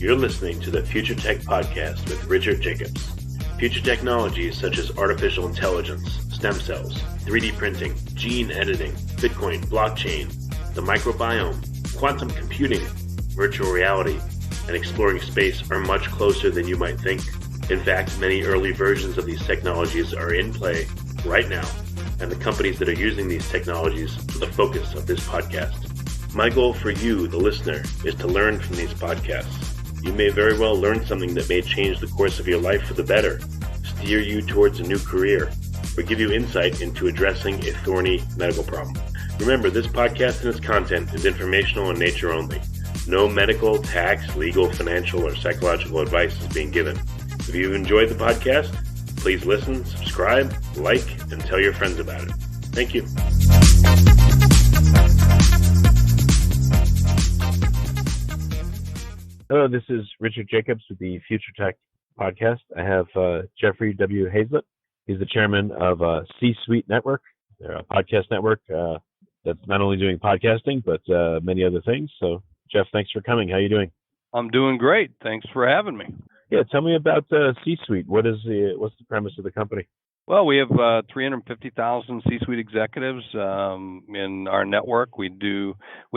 You're listening to the Future Tech Podcast with Richard Jacobs. Future technologies such as artificial intelligence, stem cells, 3D printing, gene editing, Bitcoin, blockchain, the microbiome, quantum computing, virtual reality, and exploring space are much closer than you might think. In fact, many early versions of these technologies are in play right now, and the companies that are using these technologies are the focus of this podcast. My goal for you, the listener, is to learn from these podcasts. You may very well learn something that may change the course of your life for the better, steer you towards a new career, or give you insight into addressing a thorny medical problem. Remember, this podcast and its content is informational in nature only. No medical, tax, legal, financial, or psychological advice is being given. If you've enjoyed the podcast, please listen, subscribe, like, and tell your friends about it. Thank you. Hello, this is Richard Jacobs with the Future Tech Podcast. I have Jeffrey W. Hayzlett. He's the chairman of C-Suite Network. They're a podcast network that's not only doing podcasting, but many other things. So, Jeff, thanks for coming. How are you doing? I'm doing great. Thanks for having me. Yeah, tell me about C-Suite. What's the premise of the company? Well, we have 350,000 C-suite executives in our network. We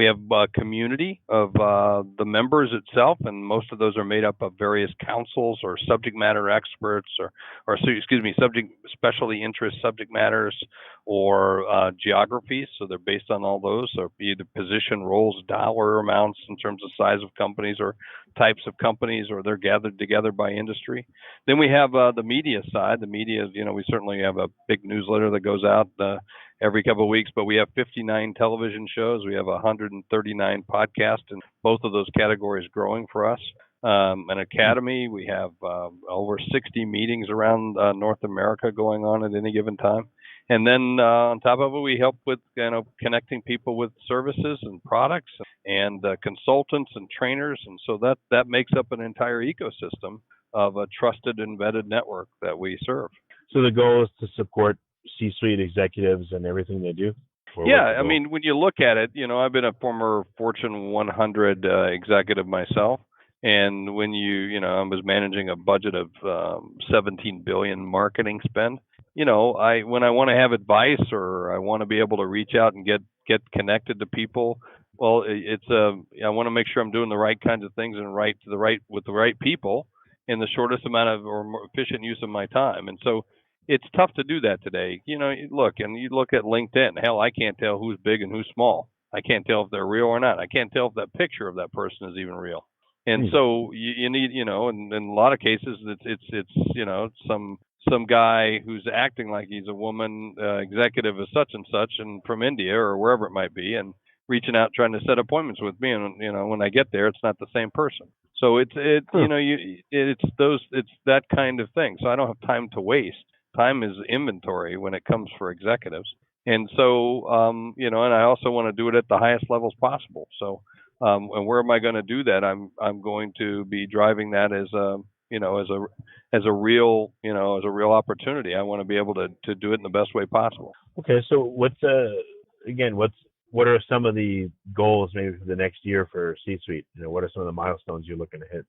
have a community of the members itself, and most of those are made up of various councils or subject matter experts, specialty interest subject matters or geographies. So they're based on all those. So either position, roles, dollar amounts in terms of size of companies or types of companies, or they're gathered together by industry. Then we have the media side. The media, we certainly have a big newsletter that goes out every couple of weeks, but we have 59 television shows. We have 139 podcasts, and both of those categories growing for us. An academy. We have over 60 meetings around North America going on at any given time. And then on top of it, we help with connecting people with services and products and consultants and trainers. And so that makes up an entire ecosystem of a trusted embedded network that we serve. So the goal is to support C-suite executives and everything they do? Yeah, I mean, when you look at it, I've been a former Fortune 100 executive myself. And when I was managing a budget of 17 billion marketing spend. When I want to have advice or I want to be able to reach out and get connected to people, well, I want to make sure I'm doing the right kinds of things and with the right people in the shortest amount of or more efficient use of my time. And so it's tough to do that today. You look at LinkedIn. Hell, I can't tell who's big and who's small. I can't tell if they're real or not. I can't tell if that picture of that person is even real. And so you need, in a lot of cases, it's some guy who's acting like he's a woman executive of such and such and from India or wherever it might be, and reaching out trying to set appointments with me, and when I get there, it's not the same person. So it's that kind of thing. So I don't have time to waste. Time is inventory when it comes for executives, and so and I also want to do it at the highest levels possible. So and where am I going to do that? I'm going to be driving that as a real opportunity. I want to be able to do it in the best way possible. Okay, so what are some of the goals maybe for the next year for C-Suite? What are some of the milestones you're looking to hit?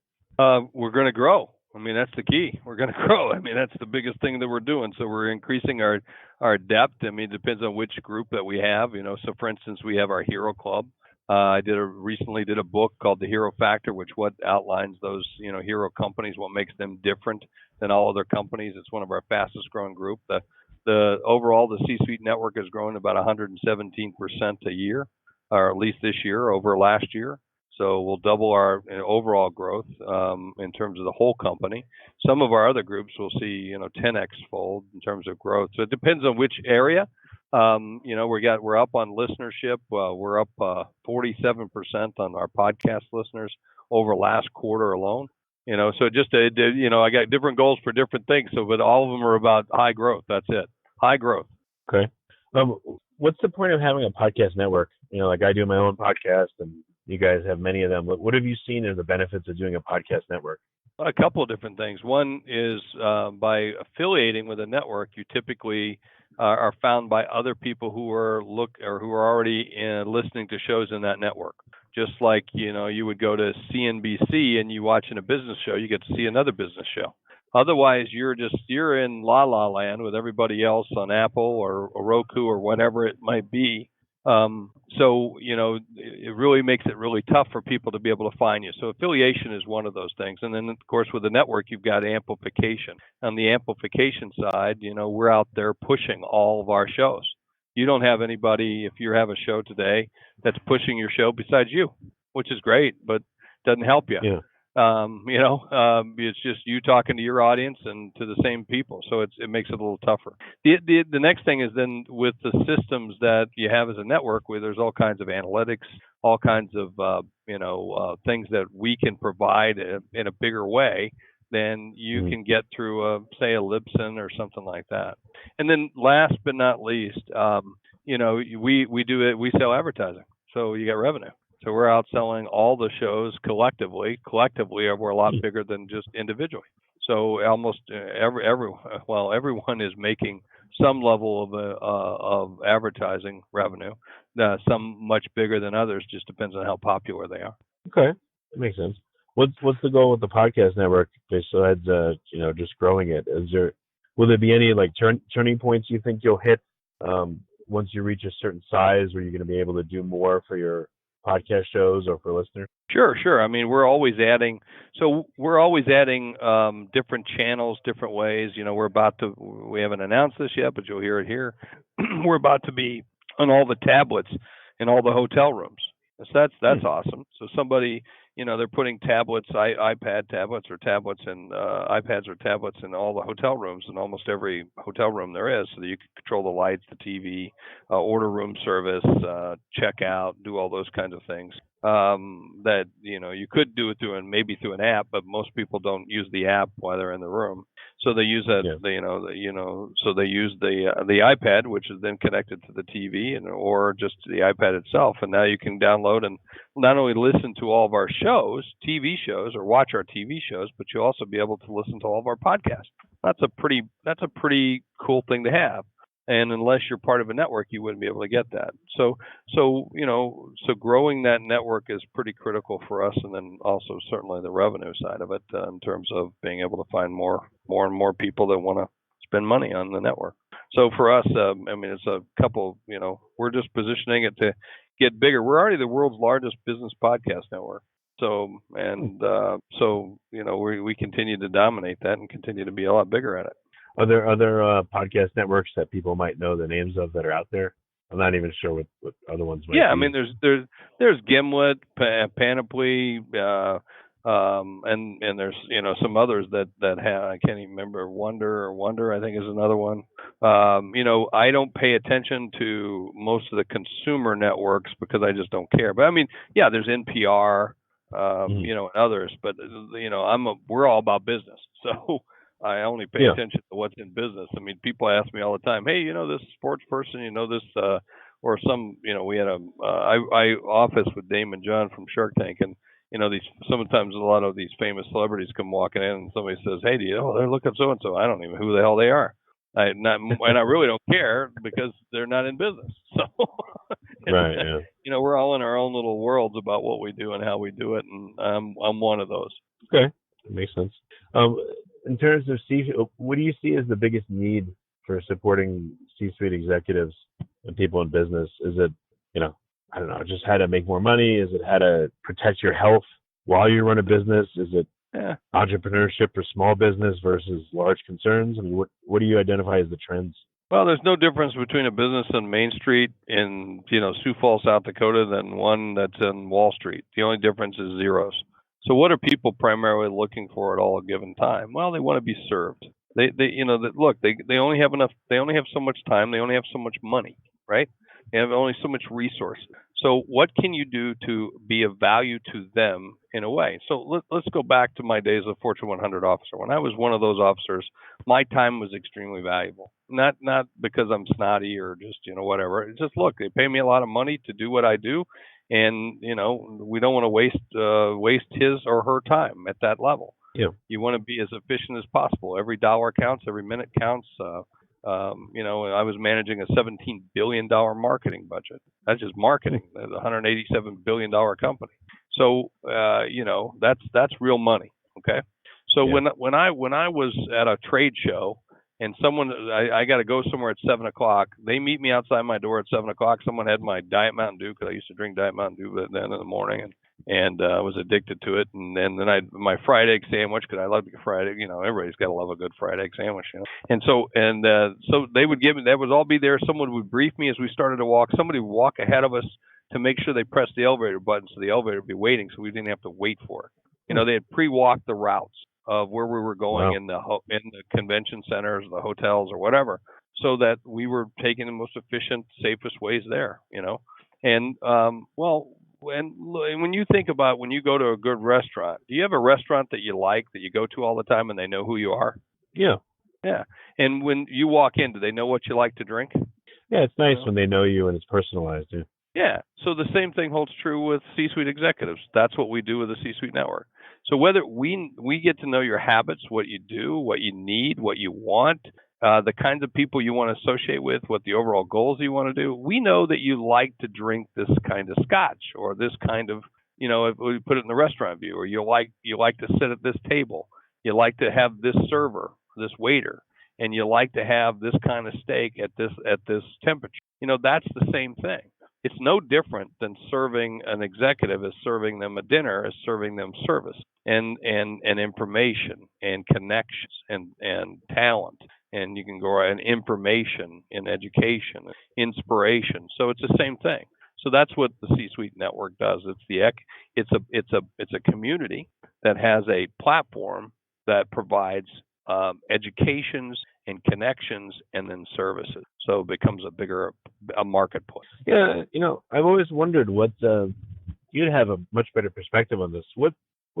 We're going to grow. I mean, that's the key. We're going to grow. I mean, that's the biggest thing that we're doing. So we're increasing our depth. I mean, it depends on which group that we have. So for instance, we have our Hero Club. I recently did a book called The Hero Factor, which outlines those, hero companies, what makes them different than all other companies. It's one of our fastest growing group. Overall, the C-Suite network has grown about 117% a year, or at least this year over last year. So we'll double our overall growth in terms of the whole company. Some of our other groups will see 10x fold in terms of growth. So it depends on which area. We're up on listenership. We're up 47% on our podcast listeners over last quarter alone. So I got different goals for different things. So, but all of them are about high growth. That's it. High growth. Okay. What's the point of having a podcast network? Like I do my own podcast, and you guys have many of them. What have you seen as the benefits of doing a podcast network? A couple of different things. One is by affiliating with a network, you typically are found by other people who are already listening to shows in that network. Just like, you would go to CNBC and you watching a business show, you get to see another business show. Otherwise, you're in la la land with everybody else on Apple or Roku or whatever it might be. So, it really makes it really tough for people to be able to find you. So affiliation is one of those things. And then, of course, with the network, you've got amplification. On the amplification side, we're out there pushing all of our shows. You don't have anybody, if you have a show today, that's pushing your show besides you, which is great, but doesn't help you. Yeah. It's just you talking to your audience and to the same people, so it makes it a little tougher. The next thing is then with the systems that you have as a network, where there's all kinds of analytics, all kinds of things that we can provide in a bigger way than you can get through say a Libsyn or something like that. And then last but not least, we sell advertising, so you get revenue. So we're outselling all the shows collectively. Collectively, we're a lot bigger than just individually. So almost everyone is making some level of advertising revenue. Some much bigger than others. Just depends on how popular they are. Okay, that makes sense. What's the goal with the podcast network besides just growing it? Will there be any like turning points you think you'll hit once you reach a certain size where you're going to be able to do more for your podcast shows or for listeners? Sure. I mean, we're always adding different channels, different ways. We haven't announced this yet, but you'll hear it here. We're about to be on all the tablets in all the hotel rooms. So that's awesome. So somebody, they're putting tablets, iPad tablets or tablets and iPads or tablets in all the hotel rooms, in almost every hotel room there is, so that you can control the lights, the TV, order room service, check out, do all those kinds of things. That you could do it through an app, but most people don't use the app while they're in the room. So they use that, so they use the iPad, which is then connected to the TV or just the iPad itself. And now you can download and not only listen to all of our shows, TV shows, or watch our TV shows, but you'll also be able to listen to all of our podcasts. That's a pretty cool thing to have. And unless you're part of a network, you wouldn't be able to get that. So growing that network is pretty critical for us, and then also certainly the revenue side of it in terms of being able to find more and more people that want to spend money on the network. So for us, it's a couple. We're just positioning it to get bigger. We're already the world's largest business podcast network. So we continue to dominate that and continue to be a lot bigger at it. Are there other podcast networks that people might know the names of that are out there? I'm not even sure what other ones might be. I mean, there's Gimlet, Panoply, and there's some others that have, I can't even remember. Wonder I think is another one. I don't pay attention to most of the consumer networks because I just don't care. But I mean, there's NPR, and others. But we're all about business, so I only pay attention to what's in business. I mean, people ask me all the time, hey, this sports person, this, or some, we had I office with Damon John from Shark Tank, and, sometimes a lot of these famous celebrities come walking in and somebody says, hey, they're looking so-and-so. I don't even know who the hell they are. And I really don't care because they're not in business. So, right, yeah. We're all in our own little worlds about what we do and how we do it. And I'm one of those. Okay. That makes sense. In terms of what do you see as the biggest need for supporting C-suite executives and people in business? Is it, I don't know, just how to make more money? Is it how to protect your health while you run a business? Is it entrepreneurship for small business versus large concerns? I mean, what do you identify as the trends? Well, there's no difference between a business on Main Street in, Sioux Falls, South Dakota than one that's in Wall Street. The only difference is zeros. So what are people primarily looking for at all a given time? Well, they want to be served. They only have enough. They only have so much time. They only have so much money, right? They have only so much resources. So what can you do to be of value to them in a way? So let's go back to my days as a Fortune 100 officer. When I was one of those officers, my time was extremely valuable. Not because I'm snotty or just whatever. It's just look, they pay me a lot of money to do what I do. And, we don't want to waste his or her time at that level. Yeah. You want to be as efficient as possible. Every dollar counts, every minute counts. I was managing a $17 billion marketing budget. That's just marketing. That's a $187 billion company. So, that's real money. Okay. So Yeah. when I was at a trade show and I got to go somewhere at 7:00, they meet me outside my door at 7:00. Someone had my Diet Mountain Dew, because I used to drink Diet Mountain Dew then in the morning, and was addicted to it. And then I my fried egg sandwich, because I love the fried egg. Everybody's got to love a good fried egg sandwich. And so they would give me, that would all be there. Someone would brief me as we started to walk. Somebody would walk ahead of us to make sure they pressed the elevator button, so the elevator would be waiting, so we didn't have to wait for it. They had pre-walked the routes of where we were going. Wow. in the convention centers, the hotels, or whatever, so that we were taking the most efficient, safest ways there. And when you think about when you go to a good restaurant, do you have a restaurant that you like, that you go to all the time, and they know who you are? Yeah. Yeah. And when you walk in, do they know what you like to drink? Yeah, it's nice when they know you and it's personalized. Yeah. Yeah. So the same thing holds true with C-suite executives. That's what we do with the C-suite network. So whether we get to know your habits, what you do, what you need, what you want, the kinds of people you want to associate with, what the overall goals you want to do. We know that you like to drink this kind of scotch, or this kind of, if we put it in the restaurant view, or you like to sit at this table, you like to have this server, this waiter, and you like to have this kind of steak at this temperature. That's the same thing. It's no different than serving an executive as serving them a dinner, as serving them service and information and connections and talent. And you can go and information and education, inspiration. So it's the same thing. So that's what the C-Suite Network does. It's a community that has a platform that provides educations and connections, and then services. So it becomes a marketplace. Yeah, I've always wondered what you'd have a much better perspective on this. What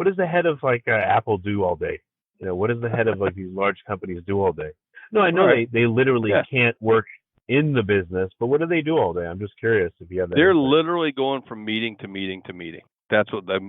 does the head of Apple do all day? What does the head of these large companies do all day? No, I know they literally can't work in the business, but what do they do all day? I'm just curious if you have that. They're literally going from meeting to meeting to meeting. That's what they're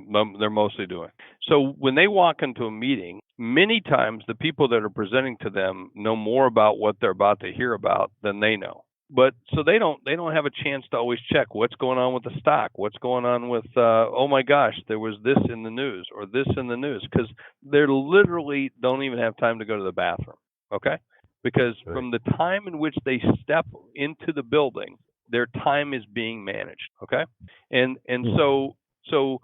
mostly doing. So when they walk into a meeting, many times the people that are presenting to them know more about what they're about to hear about than they know. But so they don't have a chance to always check what's going on with the stock, what's going on with oh my gosh, there was this in the news or this in the news, because they literally don't even have time to go to the bathroom. Okay, because from the time in which they step into the building, their time is being managed. Okay, and so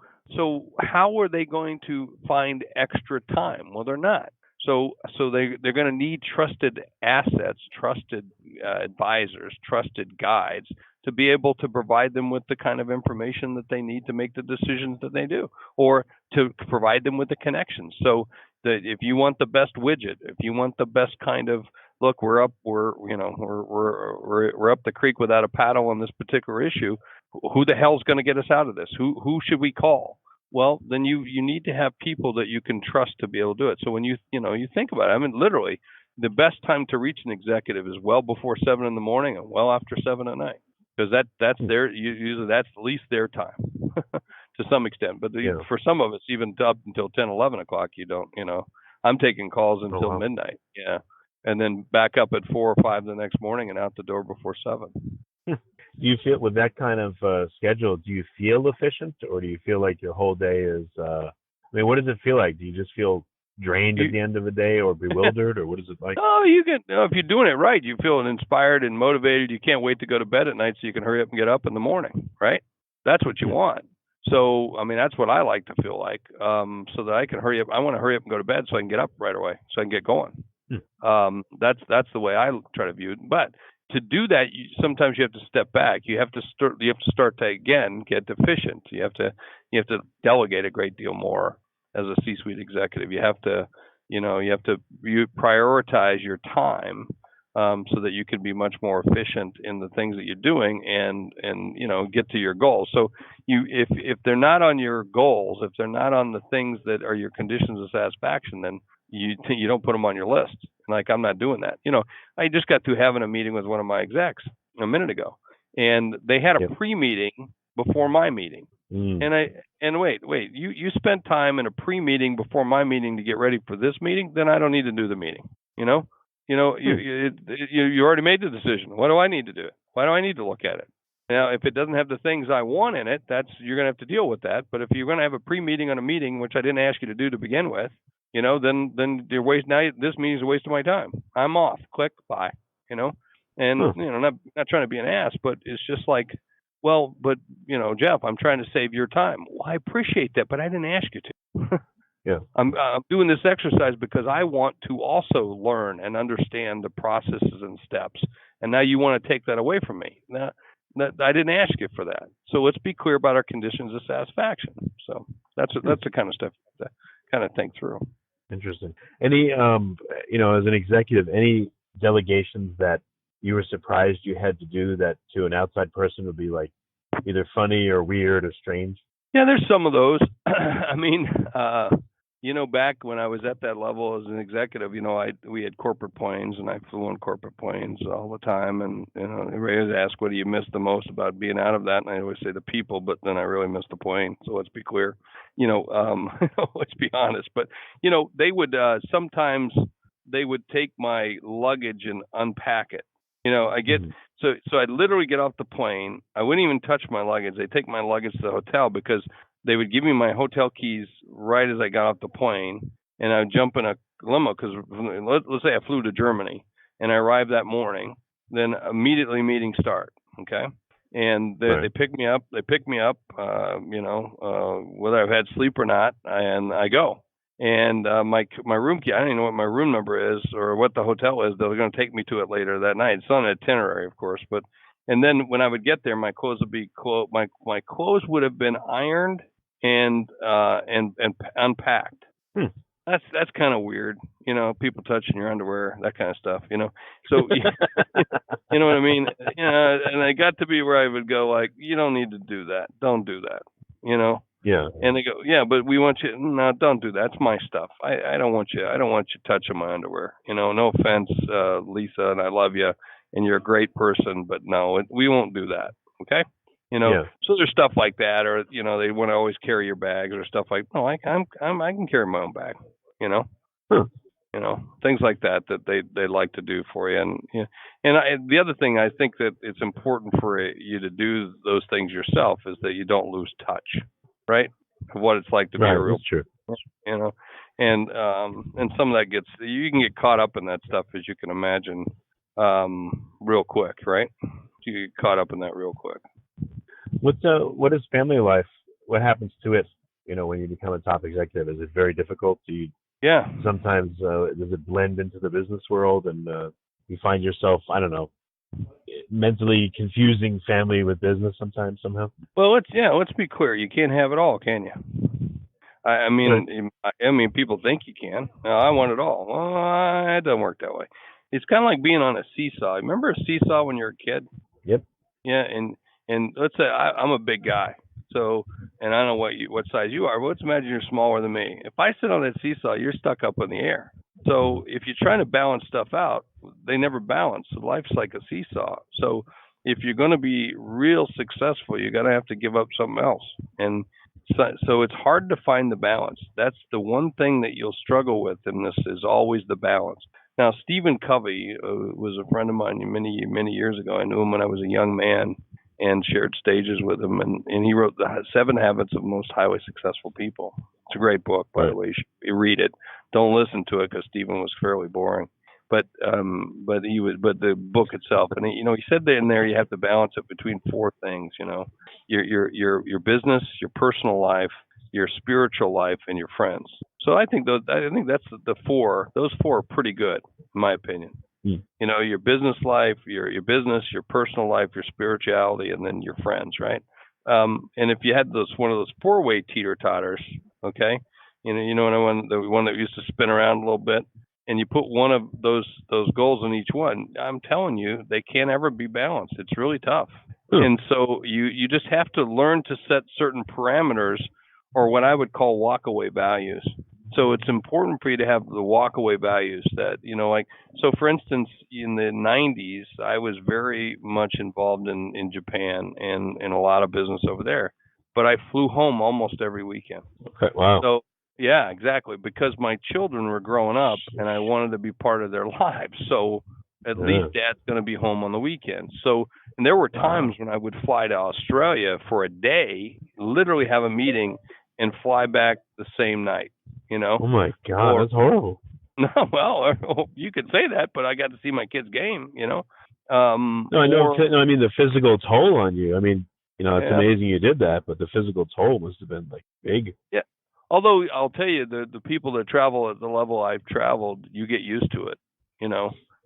how are they going to find extra time? Well, they're not. So they're going to need trusted assets, trusted advisors, trusted guides to be able to provide them with the kind of information that they need to make the decisions that they do, or to provide them with the connections. So that if you want the best widget, if you want the best kind of look, we're up the creek without a paddle on this particular issue. Who the hell's going to get us out of this? Who should we call? Well, then you need to have people that you can trust to be able to do it. So when you think about it, I mean, literally, the best time to reach an executive is well before 7 in the morning and well after 7 at night, because that's usually that's at least their time to some extent. But for some of us, even up until 10, 11 o'clock, you don't. I'm taking calls until midnight. Yeah, and then back up at 4 or 5 the next morning and out the door before 7. Do you feel, with that kind of schedule, do you feel efficient, or do you feel like your whole day is, what does it feel like? Do you just feel drained at the end of the day, or bewildered, or what is it like? Oh, you can, if you're doing it right, you feel inspired and motivated. You can't wait to go to bed at night so you can hurry up and get up in the morning, right? That's what you want. So, that's what I like to feel like, so that I can hurry up. I want to hurry up and go to bed so I can get up right away, so I can get going. That's the way I try to view it. But to do that, sometimes you have to step back. You have to start to again get efficient. You have to delegate a great deal more as a C-suite executive. You have to prioritize your time so that you can be much more efficient in the things that you're doing and get to your goals. So if they're not on your goals, if they're not on the things that are your conditions of satisfaction, then you don't put them on your list. Like, I'm not doing that. I just got through having a meeting with one of my execs a minute ago, and they had a pre-meeting before my meeting. And wait, you spent time in a pre-meeting before my meeting to get ready for this meeting, then I don't need to do the meeting. You already made the decision. What do I need to do? Why do I need to look at it? Now, if it doesn't have the things I want in it, you're going to have to deal with that. But if you're going to have a pre-meeting on a meeting, which I didn't ask you to do to begin with, then you're this meeting's a waste of my time. I'm off. Click, bye. And not trying to be an ass, but it's just like, well, but Jeff, I'm trying to save your time. Well, I appreciate that, but I didn't ask you to. Yeah. I'm doing this exercise because I want to also learn and understand the processes and steps. And now you want to take that away from me. Now, I didn't ask you for that. So let's be clear about our conditions of satisfaction. So that's the kind of stuff to kind of think through. Interesting. Any, as an executive, any delegations that you were surprised you had to do that to an outside person would be like either funny or weird or strange? Yeah, there's some of those. I mean, back when I was at that level as an executive, we had corporate planes, and I flew on corporate planes all the time. And everybody always ask, what do you miss the most about being out of that? And I always say the people, but then I really miss the plane. So let's be clear. Let's be honest. But they would sometimes they would take my luggage and unpack it. So I'd literally get off the plane. I wouldn't even touch my luggage. They'd take my luggage to the hotel because they would give me my hotel keys right as I got off the plane, and I would jump in a limo because let's say I flew to Germany and I arrived that morning, then immediately meetings start. Okay. And they pick me up. They pick me up, whether I've had sleep or not, and I go. And my room key, I don't even know what my room number is or what the hotel is. They're going to take me to it later that night. It's on an itinerary, of course. And then when I would get there, my clothes would be my clothes would have been ironed and unpacked. That's kind of weird, people touching your underwear, that kind of stuff, So you know what I mean? And I got to be where I would go like, you don't need to do that. Don't do that, Yeah. And they go, yeah, but we want you. No, don't do that. It's my stuff. I don't want you touching my underwear. No offense, Lisa, and I love you, and you're a great person, but no, we won't do that. Okay. So there's stuff like that, or they want to always carry your bags or stuff like. No, I can carry my own bag. Things like that they like to do for you, and the other thing I think that it's important for you to do those things yourself is that you don't lose touch, right? Of what it's like to be a real, true. And some of that you can get caught up in that stuff, as you can imagine, real quick, right? You get caught up in that real quick. What is family life? What happens to it? When you become a top executive, is it very difficult? Yeah. Sometimes does it blend into the business world, and you find yourself, I don't know, mentally confusing family with business sometimes somehow? Well, let's be clear. You can't have it all, can you? I mean, people think you can. I want it all. Well, it doesn't work that way. It's kind of like being on a seesaw. Remember a seesaw when you were a kid? Yep. Yeah, and let's say I'm a big guy. So, and I don't know what size you are, but let's imagine you're smaller than me. If I sit on that seesaw, you're stuck up in the air. So if you're trying to balance stuff out, they never balance. So life's like a seesaw. So if you're going to be real successful, you're going to have to give up something else. And so it's hard to find the balance. That's the one thing that you'll struggle with in this is always the balance. Now, Stephen Covey was a friend of mine many, many years ago. I knew him when I was a young man and shared stages with him. And he wrote the 7 Habits of Most Highly Successful People. It's a great book, by the way. You should read it. Don't listen to it because Stephen was fairly boring. But the book itself, and he said that in there you have to balance it between 4 things. Your business, your personal life, your spiritual life, and your friends. So I think that's the 4. Those 4 are pretty good, in my opinion. Your business life, your business, your personal life, your spirituality, and then your friends, right? And if you had one of those 4-way teeter-totters, okay, the one that used to spin around a little bit, and you put one of those goals in each one, I'm telling you, they can't ever be balanced. It's really tough. And so you just have to learn to set certain parameters, or what I would call walk-away values. So it's important for you to have the walkaway values that, so for instance, in the 90s, I was very much involved in Japan and in a lot of business over there, but I flew home almost every weekend. Okay, wow. So, Yeah, exactly. Because my children were growing up, and I wanted to be part of their lives. So at least Dad's going to be home on the weekends. So, and there were times when I would fly to Australia for a day, literally have a meeting, and fly back the same night. Oh my God, that's horrible. No, well, you could say that, but I got to see my kids' game. No, I know. No, I mean the physical toll on you. I mean, it's amazing you did that, but the physical toll must have been like big. Yeah. Although I'll tell you, the people that travel at the level I've traveled, you get used to it.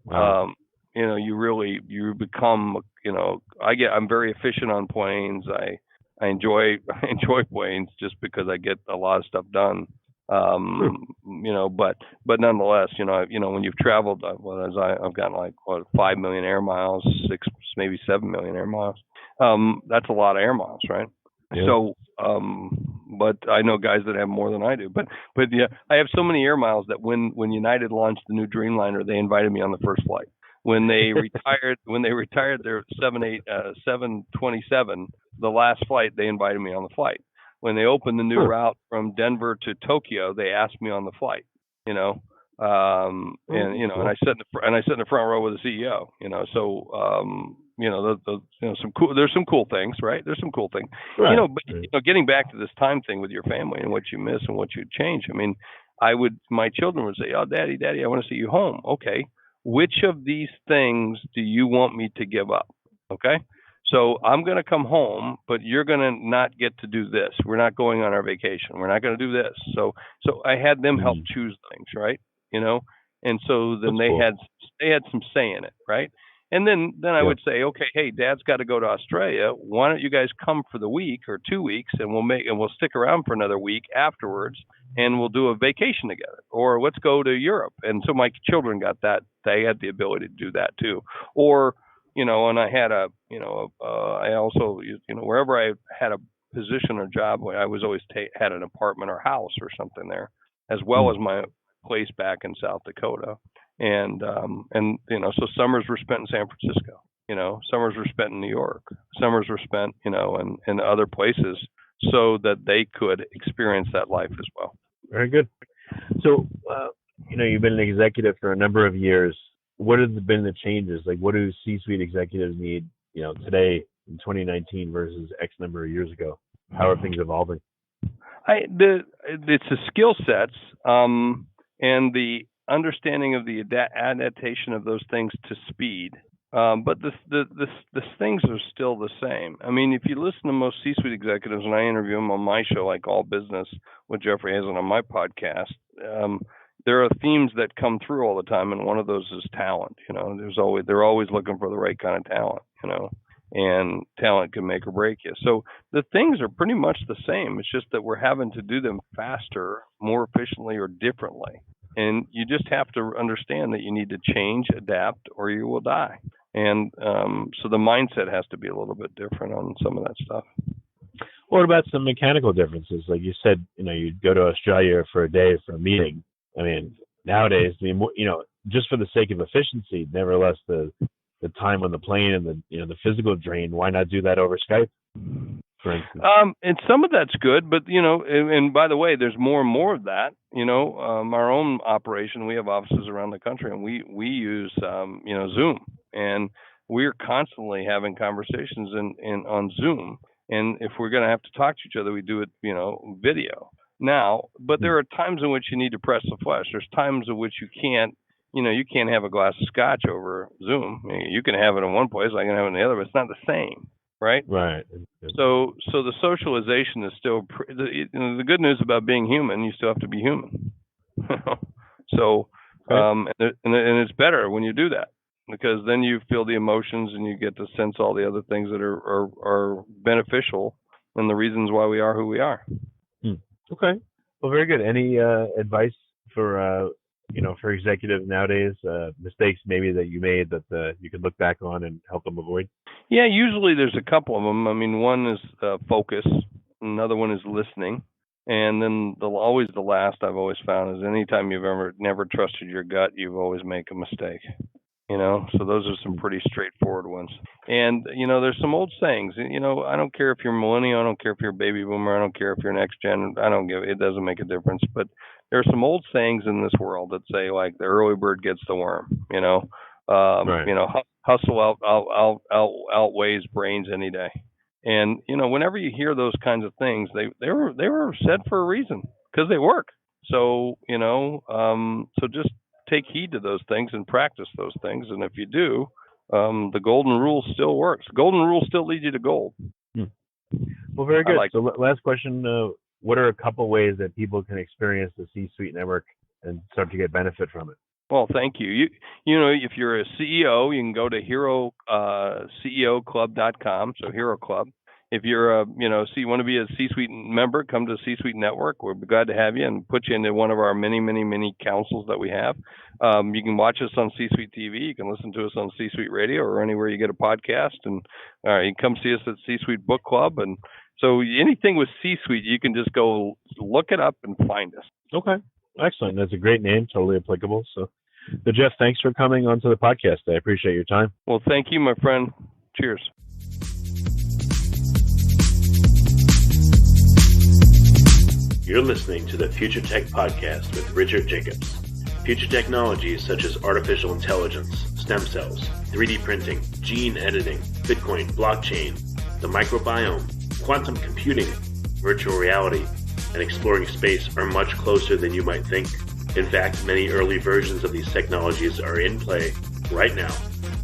Wow. You become. I'm very efficient on planes. I enjoy planes just because I get a lot of stuff done. But nonetheless, when you've traveled, I've gotten like 5 million air miles, 6, maybe 7 million air miles. That's a lot of air miles, right? Yeah. So, but I know guys that have more than I do. But yeah, I have so many air miles that when United launched the new Dreamliner, they invited me on the first flight. When they retired their 727, the last flight, they invited me on the flight. When they opened the new route from Denver to Tokyo, they asked me on the flight. And I sat in the front row with the CEO. So there's some cool things, right? There's some cool things, right. But getting back to this time thing with your family and what you miss and what you change. I mean, my children would say, "Oh, Daddy, I want to see you home." Okay, which of these things do you want me to give up? Okay, so I'm going to come home, but you're going to not get to do this. We're not going on our vacation. We're not going to do this. So I had them help choose things, right? And so then they had some say in it, right? And then I would say, okay, hey, Dad's got to go to Australia. Why don't you guys come for the week or 2 weeks, and we'll stick around for another week afterwards, and we'll do a vacation together. Or let's go to Europe. And so my children got that; they had the ability to do that too. Or and I had I also wherever I had a position or job, I was always had an apartment or house or something there, as well as my place back in South Dakota. And so summers were spent in San Francisco, summers were spent in New York, summers were spent, in other places so that they could experience that life as well. Very good. So, you've been an executive for a number of years. What have been the changes? Like, what do C-suite executives need, today in 2019 versus X number of years ago? How are things evolving? It's the skill sets, and the understanding of the adaptation of those things to speed. But the things are still the same. I mean, if you listen to most C-suite executives, and I interview them on my show, like All Business with Jeffrey Hayzlett on my podcast, there are themes that come through all the time, and one of those is talent. They're always looking for the right kind of talent. And talent can make or break you. So the things are pretty much the same. It's just that we're having to do them faster, more efficiently, or differently. And you just have to understand that you need to change, adapt, or you will die. And so the mindset has to be a little bit different on some of that stuff. What about some mechanical differences? Like you said, you'd go to Australia for a day for a meeting. I mean, nowadays, just for the sake of efficiency, nevertheless, the time on the plane and the physical drain, why not do that over Skype, for instance? And some of that's good, but and by the way, there's more and more of that. Our own operation, we have offices around the country, and we use Zoom, and we're constantly having conversations on Zoom. And if we're going to have to talk to each other, we do it video now. But there are times in which you need to press the flesh. There's times in which you can't. You can't have a glass of scotch over Zoom. I mean, you can have it in one place, I can have it in the other, but it's not the same, right? Right. So the socialization is still the good news about being human. You still have to be human. So and it's better when you do that, because then you feel the emotions and you get to sense all the other things that are beneficial and the reasons why we are who we are. Okay. Well, very good. Any advice for for executives nowadays, mistakes maybe that you made that you could look back on and help them avoid? Yeah, usually there's a couple of them. I mean, one is focus. Another one is listening. And then the last I've always found is anytime you've never trusted your gut, you've always make a mistake. So those are some pretty straightforward ones. And, there's some old sayings. I don't care if you're millennial, I don't care if you're a baby boomer, I don't care if you're next gen, it doesn't make a difference. But there are some old sayings in this world that say, like, the early bird gets the worm, Right. Hustle outweighs brains any day. And, whenever you hear those kinds of things, they were said for a reason, because they work. So, so just take heed to those things and practice those things. And if you do, the golden rule still works. Golden rule still leads you to gold. Well, very good. So last question, what are a couple ways that people can experience the C-Suite network and start to get benefit from it? Well, thank you. If you're a CEO, you can go to ceoclub.com, so Hero Club. If you're you want to be a C-Suite member, come to C-Suite Network. We'll be glad to have you and put you into one of our many, many, many councils that we have. You can watch us on C-Suite TV. You can listen to us on C-Suite Radio or anywhere you get a podcast. And you can come see us at C-Suite Book Club. And so anything with C-Suite, you can just go look it up and find us. Okay. Excellent. That's a great name, totally applicable. So Jeff, thanks for coming onto the podcast. I appreciate your time. Well, thank you, my friend. Cheers. You're listening to the Future Tech Podcast with Richard Jacobs. Future technologies such as artificial intelligence, stem cells, 3D printing, gene editing, Bitcoin, blockchain, the microbiome, quantum computing, virtual reality, and exploring space are much closer than you might think. In fact, many early versions of these technologies are in play right now,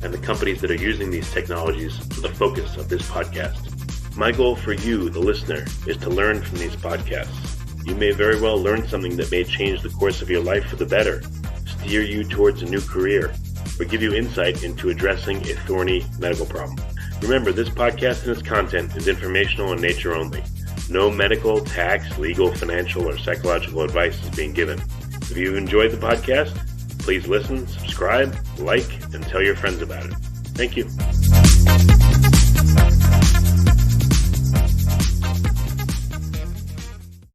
and the companies that are using these technologies are the focus of this podcast. My goal for you, the listener, is to learn from these podcasts. You may very well learn something that may change the course of your life for the better, steer you towards a new career, or give you insight into addressing a thorny medical problem. Remember, this podcast and its content is informational in nature only. No medical, tax, legal, financial, or psychological advice is being given. If you've enjoyed the podcast, please listen, subscribe, like, and tell your friends about it. Thank you.